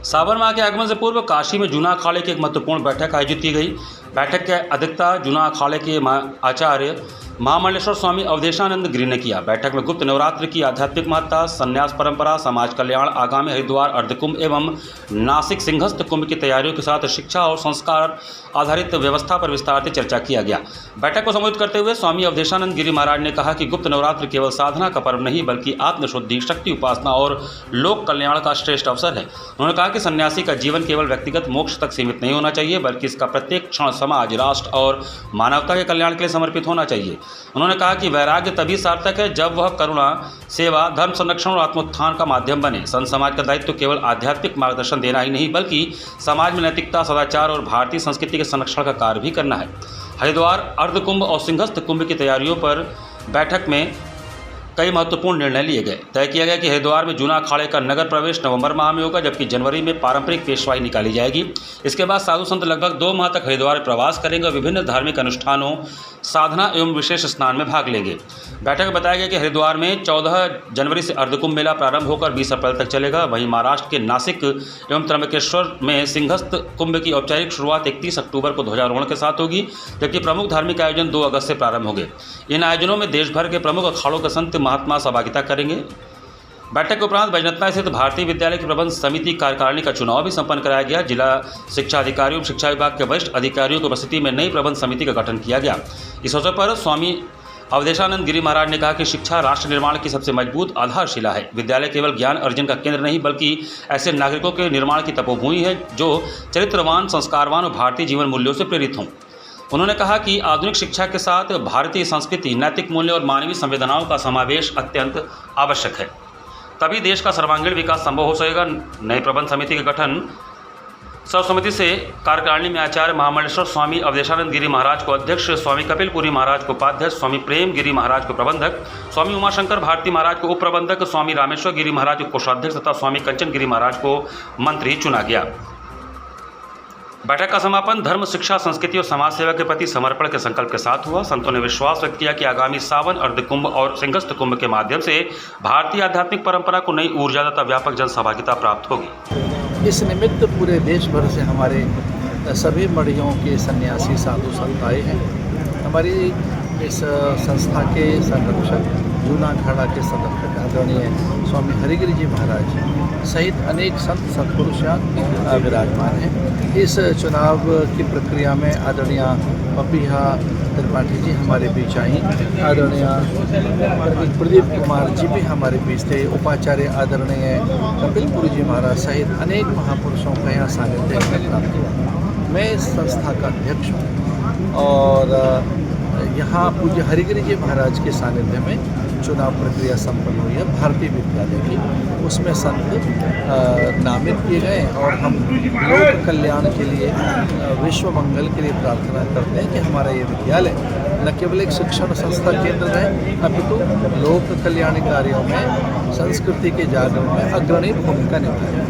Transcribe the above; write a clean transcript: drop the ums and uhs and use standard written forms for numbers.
सावन माह के आगमन से पूर्व काशी में जूना अखाड़े की एक महत्वपूर्ण बैठक आयोजित की गई। बैठक की अध्यक्षता जूना अखाड़े के आचार्य महामंडलेश्वर स्वामी अवधेशानंद गिरी ने किया। बैठक में गुप्त नवरात्र की आध्यात्मिक महत्ता, संन्यास परंपरा, समाज कल्याण, आगामी हरिद्वार अर्धकुंभ एवं नासिक सिंहस्थ कुंभ की तैयारियों के साथ शिक्षा और संस्कार आधारित व्यवस्था पर विस्तार से चर्चा किया गया। बैठक को संबोधित करते हुए स्वामी अवधेशानंद गिरी महाराज ने कहा कि गुप्त नवरात्र केवल साधना का पर्व नहीं बल्कि आत्मशुद्धि, शक्ति उपासना और लोक कल्याण का श्रेष्ठ अवसर है। उन्होंने कहा कि सन्यासी का जीवन केवल व्यक्तिगत मोक्ष तक सीमित नहीं होना चाहिए बल्कि इसका प्रत्येक क्षण समाज, राष्ट्र और मानवता के कल्याण के लिए समर्पित होना चाहिए। उन्होंने कहा कि वैराग्य तभी सार्थक है जब वह करुणा, सेवा, धर्म संरक्षण और आत्मोत्थान का माध्यम बने। संत समाज का दायित्व केवल आध्यात्मिक मार्गदर्शन देना ही नहीं बल्कि समाज में नैतिकता, सदाचार और भारतीय संस्कृति के संरक्षण का कार्य भी करना है। हरिद्वार अर्धकुंभ और सिंहस्थ कुंभ की तैयारियों पर बैठक में कई महत्वपूर्ण निर्णय लिए गए। तय किया गया कि हरिद्वार में जूना अखाड़े का नगर प्रवेश नवंबर माह में होगा, जबकि जनवरी में पारंपरिक पेशवाई निकाली जाएगी। इसके बाद साधु संत लगभग 2 माह तक हरिद्वार प्रवास करेंगे और विभिन्न धार्मिक अनुष्ठानों, साधना एवं विशेष स्नान में भाग लेंगे। बैठक में बताया गया कि हरिद्वार में 14 जनवरी से अर्धकुंभ मेला प्रारंभ होकर 20 अप्रैल तक चलेगा। वहीं महाराष्ट्र के नासिक एवं त्र्यंबकेश्वर में सिंहस्थ कुंभ की औपचारिक शुरुआत 31 अक्टूबर को ध्वजारोहण के साथ होगी, जबकि प्रमुख धार्मिक आयोजन 2 अगस्त से प्रारंभ होंगे। इन आयोजनों में देश भर के प्रमुख अखाड़ों के संत महात्मा सहभागिता करेंगे। बैठक के उपरांत बैजनाथ स्थित भारतीय विद्यालय की प्रबंध समिति कार्यकारिणी का चुनाव भी संपन्न कराया गया। जिला शिक्षा अधिकारियों, शिक्षा विभाग के वरिष्ठ अधिकारियों की उपस्थिति में नई प्रबंध समिति का गठन किया गया। इस अवसर पर स्वामी अवधेशानंद गिरी महाराज ने कहा कि शिक्षा राष्ट्र निर्माण की सबसे मजबूत आधारशिला है। विद्यालय केवल ज्ञान अर्जन का केंद्र नहीं बल्कि ऐसे नागरिकों के निर्माण की तपोभूमि है जो चरित्रवान, संस्कारवान और भारतीय जीवन मूल्यों से प्रेरित हों। उन्होंने कहा कि आधुनिक शिक्षा के साथ भारतीय संस्कृति, नैतिक मूल्य और मानवीय संवेदनाओं का समावेश अत्यंत आवश्यक है, तभी देश का सर्वांगीण विकास संभव हो सकेगा। नई प्रबंध समिति के गठन सर्वसम्मति से कार्यकारिणी में आचार्य महामंडलेश्वर स्वामी अवधेशानंद गिरी महाराज को अध्यक्ष, स्वामी कपिलपुरी महाराज को उपाध्यक्ष, स्वामी प्रेम गिरी महाराज को प्रबंधक, स्वामी उमाशंकर भारती महाराज को उप प्रबंधक, स्वामी रामेश्वर गिरी महाराज को कोषाध्यक्ष तथा स्वामी कंचन गिरी महाराज को मंत्री चुना गया। बैठक का समापन धर्म, शिक्षा, संस्कृति और समाज सेवा के प्रति समर्पण के संकल्प के साथ हुआ। संतों ने विश्वास व्यक्त किया कि आगामी सावन, अर्धकुंभ और सिंहस्थ कुंभ के माध्यम से भारतीय आध्यात्मिक परंपरा को नई ऊर्जा तथा व्यापक जन सहभागिता प्राप्त होगी। इस निमित्त पूरे देश भर से हमारे सभी मड़ियों के सन्यासी साधु संत आए हैं। हमारी इस संस्था के संरक्षक, जूना अखाड़ा के संरक्षक आदरणीय स्वामी हरिगिरी जी महाराज सहित अनेक संत सत्पुरुष विराजमान हैं। इस चुनाव की प्रक्रिया में आदरणीय पपिहा त्रिपाठी जी हमारे बीच आई, आदरणीय प्रदीप कुमार जी भी हमारे बीच थे, उपाचार्य आदरणीय कपिलपुरी जी महाराज सहित अनेक महापुरुषों का यहाँ सानिध्य प्राप्त हुआ। मैं इस संस्था का अध्यक्ष हूँ और यहाँ पूज्य हरिगिरी जी महाराज के सानिध्य में चुनाव प्रक्रिया संपन्न हुई है भारतीय विद्यालय की। उसमें संत नामित किए गए और हम लोक कल्याण के लिए, विश्व मंगल के लिए प्रार्थना करते हैं कि हमारा ये विद्यालय न केवल एक शिक्षण संस्था केंद्र रहे अपितु लोक कल्याण कार्यों में, संस्कृति के जागरण में अग्रणी भूमिका निभाए।